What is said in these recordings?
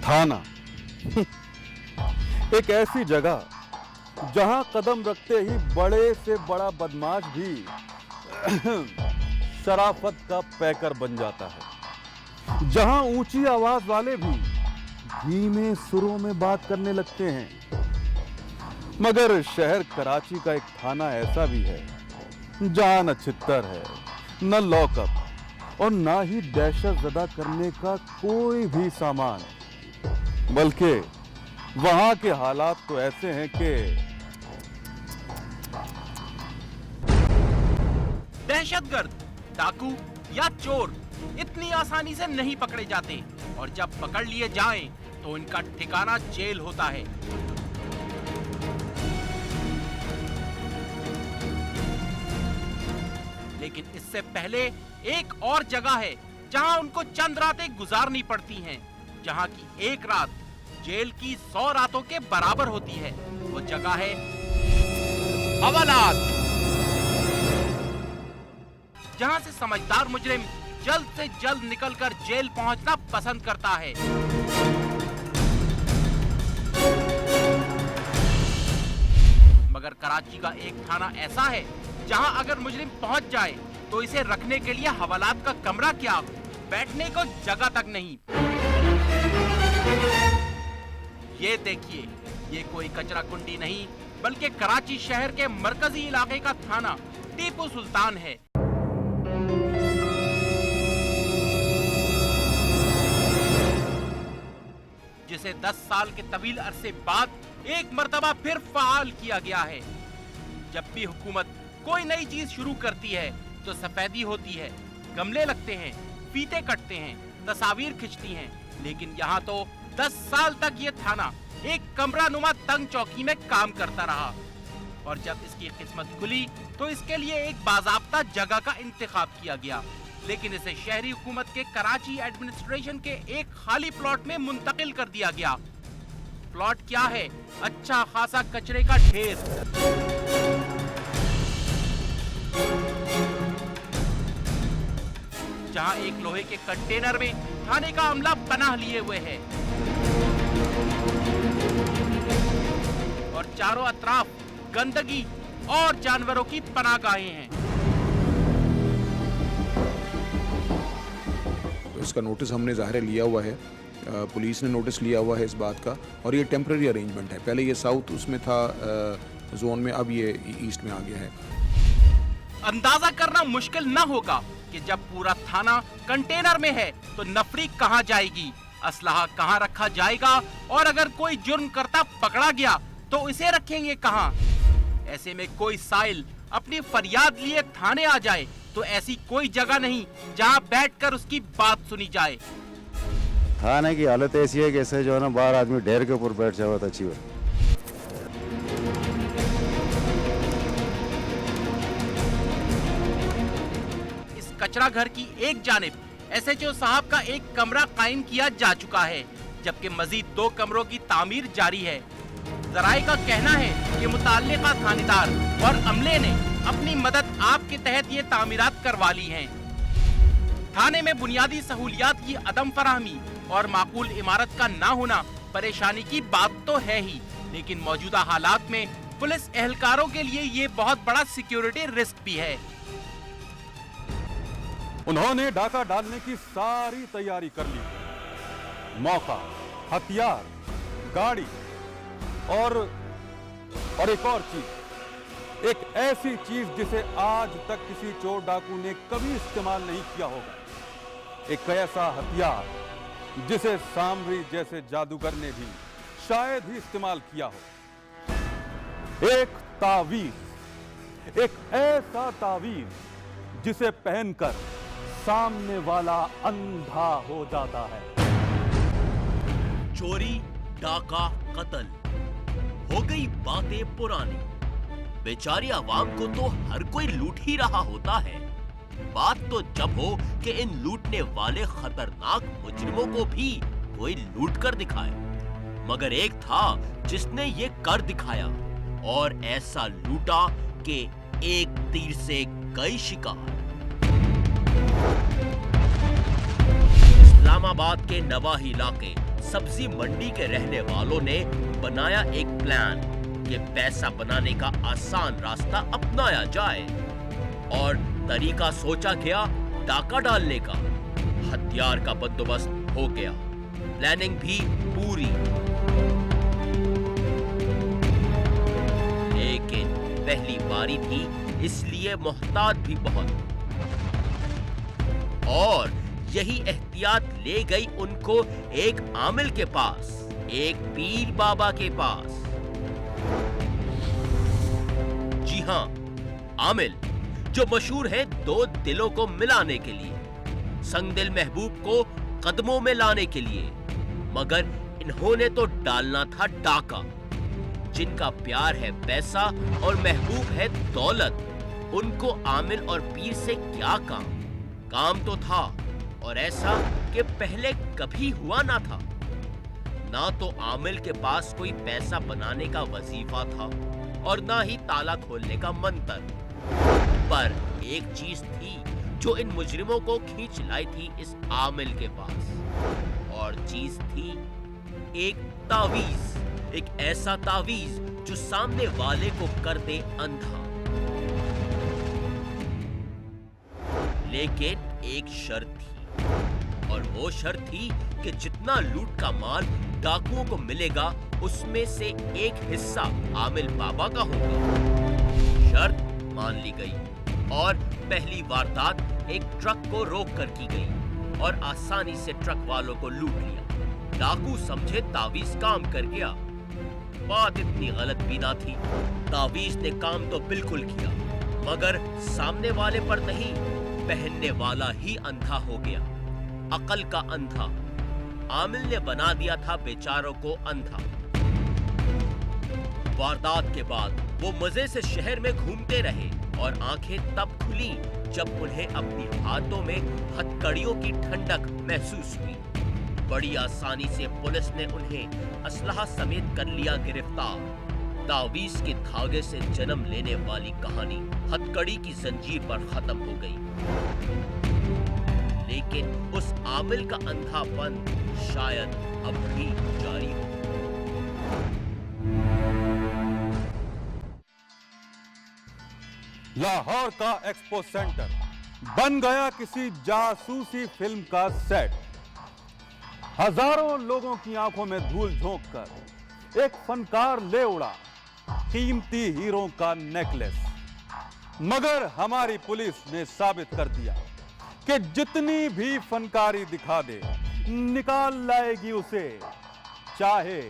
थाना एक ऐसी जगह जहां कदम रखते ही बड़े से बड़ा बदमाश भी शराफत का पैकर बन जाता है, जहां ऊंची आवाज वाले भी धीमे सुरों में बात करने लगते हैं। मगर शहर कराची का एक थाना ऐसा भी है जहां न छित्तर है, न लॉकअप और ना ही दहशत ज़दा करने का कोई भी सामान, बल्कि वहां के हालात तो ऐसे हैं कि दहशतगर्द, डाकू या चोर इतनी आसानी से नहीं पकड़े जाते और जब पकड़ लिए जाएं तो इनका ठिकाना जेल होता है। लेकिन इससे पहले एक और जगह है जहां उनको चंद रातें गुजारनी पड़ती हैं, जहां की एक रात जेल की 100 रातों के बराबर होती है। वो जगह है हवालात, जहां से समझदार मुजरिम जल्द से जल्द निकलकर जेल पहुंचना पसंद करता है। मगर कराची का एक थाना ऐसा है जहां अगर मुजरिम पहुंच जाए तो इसे रखने के लिए हवालात का कमरा क्या, बैठने को जगह तक नहीं। ये देखिए, ये कोई कचरा कुंडी नहीं बल्कि कराची शहर के मरकजी इलाके का थाना टीपू सुल्तान है। जिसे 10 साल के तवील अरसे बाद एक मर्तबा फिर फाल किया गया है। जब भी हुकूमत कोई नई चीज शुरू करती है तो सफेदी होती है, गमले लगते हैं, फीते कटते हैं, तस्वीर खिंचती हैं, लेकिन यहाँ तो 10 साल तक ये थाना एक कमरा नुमा तंग चौकी में काम करता रहा। और जब इसकी किस्मत खुली तो इसके लिए एक बाज़ाब्ता जगह का इंतखाब किया गया, लेकिन इसे शहरी हुकूमत के कराची एडमिनिस्ट्रेशन के एक खाली प्लॉट में मुंतकिल कर दिया गया। प्लॉट क्या है? अच्छा खासा कचरे का ढेर। जहां एक लोहे के कंटेनर में थाने का अमला पनाह लिए हुए है और चारों अतराफ गंदगी और जानवरों की पनाहगाहें हैं। इसका नोटिस हमने ज़ाहिर लिया हुआ है, पुलिस ने नोटिस लिया हुआ है इस बात का, और ये टेम्पररी अरेंजमेंट है। पहले ये साउथ उसमें था जोन में, अब ये ईस्ट में आ गया है। अंदाजा करना मुश्किल न होगा कि जब पूरा थाना कंटेनर में है तो नफरी कहां जाएगी, असलहा कहां रखा जाएगा, और अगर कोई जुर्म करता पकड़ा गया तो इसे रखेंगे कहां। ऐसे में कोई साइल अपनी फरियाद लिए थाने आ जाए तो ऐसी कोई जगह नहीं जहां बैठकर उसकी बात सुनी जाए। थाने की हालत ऐसी है कि ऐसे जो है ना, बाहर आदमी ढेर के ऊपर बैठ जाए तो अच्छी बात। इस कचरा घर की एक जानिब एसएचओ साहब का एक कमरा कायम किया जा चुका है, जबकि मजीद 2 कमरों की तामीर जारी है। जराए का कहना है कि मुताल्लिका थानेदार और अमले ने अपनी मदद आपके तहत ये तामीरात करवा ली हैं। थाने में बुनियादी सहूलियात की अदम फराहमी और माकूल इमारत का ना होना परेशानी की बात तो है ही, लेकिन मौजूदा हालात में पुलिस एहलकारों के लिए ये बहुत बड़ा सिक्योरिटी रिस्क भी है। उन्होंने डाका डालने की सारी तैयारी कर ली। मौका, हथियार, गाड़ी और एक और चीज, एक ऐसी चीज जिसे आज तक किसी चोर डाकू ने कभी इस्तेमाल नहीं किया होगा। एक ऐसा हथियार जिसे सामरी जैसे जादूगर ने भी शायद ही इस्तेमाल किया हो। एक तावीज, एक ऐसा तावीज जिसे पहनकर सामने वाला अंधा हो जाता है। चोरी, डाका, कत्ल, हो गई बातें पुरानी। बेचारी आवाम को तो हर कोई लूट ही रहा होता है। बात तो जब हो कि इन लूटने वाले खतरनाक मुजरिमों को भी कोई लूट कर दिखाए। मगर एक था जिसने ये कर दिखाया, और ऐसा लूटा कि एक तीर से कई शिकार। इस्लामाबाद के नवाही इलाके सब्जी मंडी के रहने वालों ने बनाया एक प्लान कि पैसा बनाने का आसान रास्ता अपनाया जाए और तरीका सोचा गया डाका डालने का। हथियार का बंदोबस्त हो गया, प्लानिंग भी पूरी। लेकिन पहली बारी थी, इसलिए मोहतात भी बहुत, और यही एहतियात ले गई उनको एक आमिल के पास, एक पीर बाबा के पास। जी हां, आमिल जो मशहूर है दो दिलों को मिलाने के लिए, संगदिल महबूब को कदमों में लाने के लिए। मगर इन्होंने तो डालना था डाका। जिनका प्यार है पैसा और महबूब है दौलत, उनको आमिल और पीर से क्या काम? काम तो था, और ऐसा कि पहले कभी हुआ ना था। ना तो आमिल के पास कोई पैसा बनाने का वजीफा था और ना ही ताला खोलने का मंत्र। पर एक चीज थी जो इन मुजरिमों को खींच लाई थी इस आमिल के पास, और चीज थी एक तावीज, एक ऐसा तावीज जो सामने वाले को कर दे अंधा। लेकिन एक शर्त थी, और वो शर्त थी कि जितना लूट का माल डाकुओं को मिलेगा उसमें से एक हिस्सा आमिल बाबा का होगा। शर्त मान ली गई और पहली वारदात एक ट्रक को रोक कर की गई और आसानी से ट्रक वालों को लूट लिया। डाकू समझे तावीज काम कर गया। बात इतनी गलत भी ना थी। तावीज ने काम तो बिल्कुल किया, मगर सामने वाले पर नहीं, पहनने वाला ही अंधा हो गया, अकल का अंधा। आमिल ने बना दिया था बेचारों को अंधा। वारदात के बाद वो मजे से शहर में घूमते रहे और आंखें तब खुली जब उन्हें अपनी हाथों में हथकड़ियों की ठंडक महसूस हुई। बड़ी आसानी से पुलिस ने उन्हें असलहा समेत कर लिया गिरफ्तार। तावीज के धागे से जन्म लेने वाली कहानी हथकड़ी की जंजीर पर खत्म हो गई, लेकिन उस आमिल का अंधापन शायद अब भी जारी हो। लाहौर का एक्सपो सेंटर बन गया किसी जासूसी फिल्म का सेट। हजारों लोगों की आंखों में धूल झोंक कर एक फनकार ले उड़ा कीमती हीरों का नेकलेस। मगर हमारी पुलिस ने साबित कर दिया कि जितनी भी फनकारी दिखा दे, निकाल लाएगी उसे, चाहे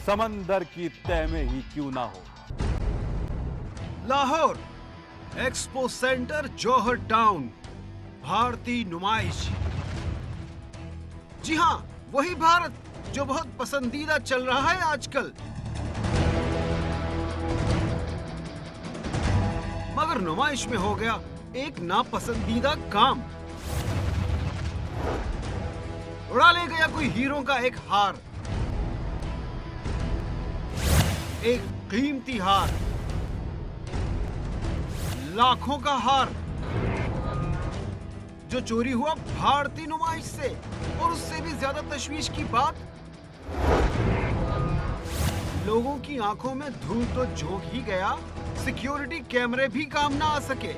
समंदर की तह में ही क्यों ना हो। लाहौर एक्सपो सेंटर, जौहर टाउन, भारतीय नुमाइश। जी हां, वही भारत जो बहुत पसंदीदा चल रहा है आजकल। मगर नुमाइश में हो गया एक नापसंदीदा काम। उड़ा ले गया कोई हीरो का एक हार, एक कीमती हार, लाखों का हार, जो चोरी हुआ भारतीय नुमाइश से। और उससे भी ज्यादा तशवीश की बात, लोगों की आंखों में धूल तो झोंक ही गया, सिक्योरिटी कैमरे भी काम ना आ सके,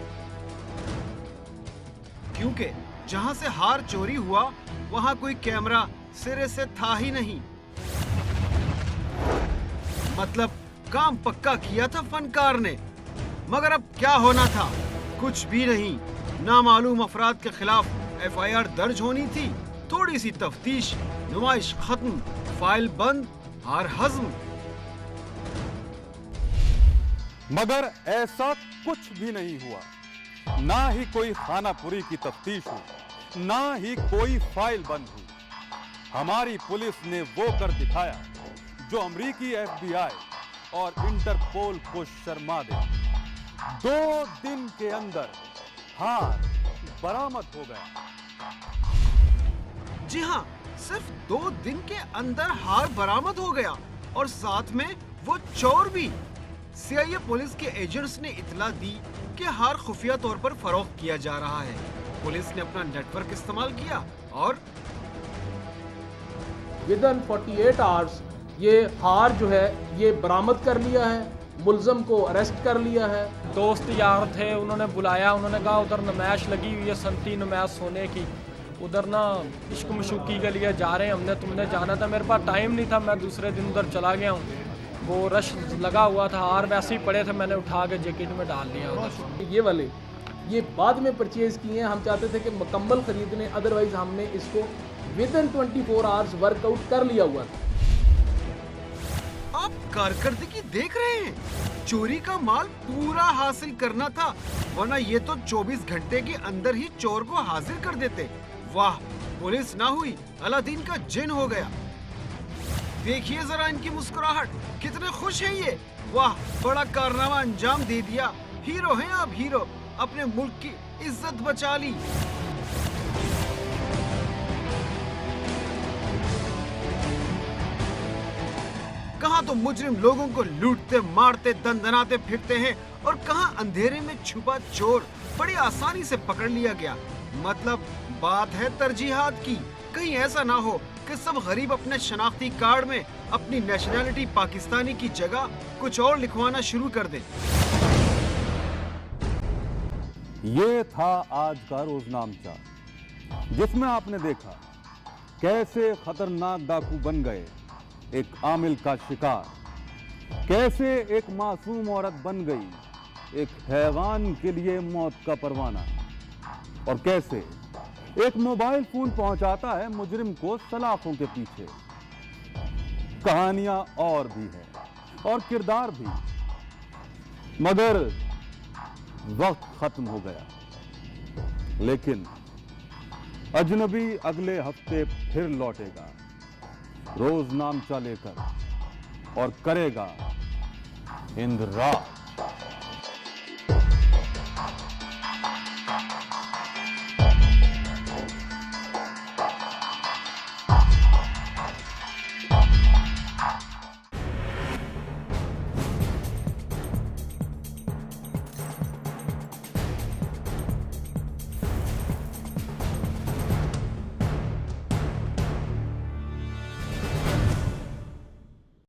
क्योंकि जहां से हार चोरी हुआ वहां कोई कैमरा सिरे से था ही नहीं। मतलब काम पक्का किया था फनकार ने, मगर अब क्या होना था? कुछ भी नहीं। नामालूम अफराद के खिलाफ FIR दर्ज होनी थी, थोड़ी सी तफ्तीश, नुमाइश खत्म, फाइल बंद, हार हज़्म। मगर ऐसा कुछ भी नहीं हुआ। ना ही कोई खानापुरी की तफ्तीश हुई, ना ही कोई फाइल बंद हुई। हमारी पुलिस ने वो कर दिखाया जो अमेरिकी FBI और इंटरपोल को शर्मा दे। 2 दिन के अंदर हार बरामद हो गया। जी हाँ, सिर्फ 2 दिन के अंदर हार बरामद हो गया, और साथ में वो चोर भी। CIA पुलिस के एजेंट्स ने इतला दी कि हार खुफिया तौर पर फरोख्त किया जा रहा है। पुलिस ने अपना नेटवर्क इस्तेमाल किया और विद इन 48 आवर्स ये हार जो है ये बरामद कर लिया है, मुलजम को अरेस्ट कर लिया है। दोस्त यार थे, उन्होंने बुलाया, उन्होंने कहा उधर नुमाइश लगी हुई है, सनती नुमाइश सोने की, उधर ना इश्क मशूकी के लिए जा रहे हैं, हमने तुमने जाना था, मेरे पास टाइम नहीं था, मैं दूसरे दिन उधर चला गया हूँ। वो रश लगा हुआ था, हार वैसे ही पड़े थे, मैंने उठा के जैकेट में डाल लिया उधर। ये वाले ये बाद में परचेज़ किए हैं, हम चाहते थे कि मुकम्मल ख़रीदने, अदरवाइज़ हमने इसको विद इन 24 आवर्स वर्कआउट कर लिया हुआ था। आप कारकर्दगी देख रहे हैं, चोरी का माल पूरा हासिल करना था, वरना ये तो 24 घंटे के अंदर ही चोर को हाजिर कर देते। वाह, पुलिस ना हुई, अलादीन का जिन हो गया। देखिए जरा इनकी मुस्कुराहट, कितने खुश हैं ये। वाह, बड़ा कारनामा अंजाम दे दिया, हीरो हैं आप, हीरो, अपने मुल्क की इज्जत बचा ली। कहाँ तो मुजरिम लोगों को लूटते मारते दंदनाते फिरते हैं, और कहाँ अंधेरे में छुपा चोर बड़ी आसानी से पकड़ लिया गया। मतलब बात है तरजीहात की। कहीं ऐसा ना हो कि सब गरीब अपने शनाख्ती कार्ड में अपनी नेशनैलिटी पाकिस्तानी की जगह कुछ और लिखवाना शुरू कर दें। ये था आज का रोजनामचा, जिसमें आपने देखा कैसे खतरनाक डाकू बन गए एक आमिल का शिकार, कैसे एक मासूम औरत बन गई एक हैवान के लिए मौत का परवाना, और कैसे एक मोबाइल फोन पहुंचाता है मुजरिम को सलाखों के पीछे। कहानियां और भी है और किरदार भी, मगर वक्त खत्म हो गया। लेकिन अजनबी अगले हफ्ते फिर लौटेगा रोजनामचा लेकर और करेगा इंदिराज।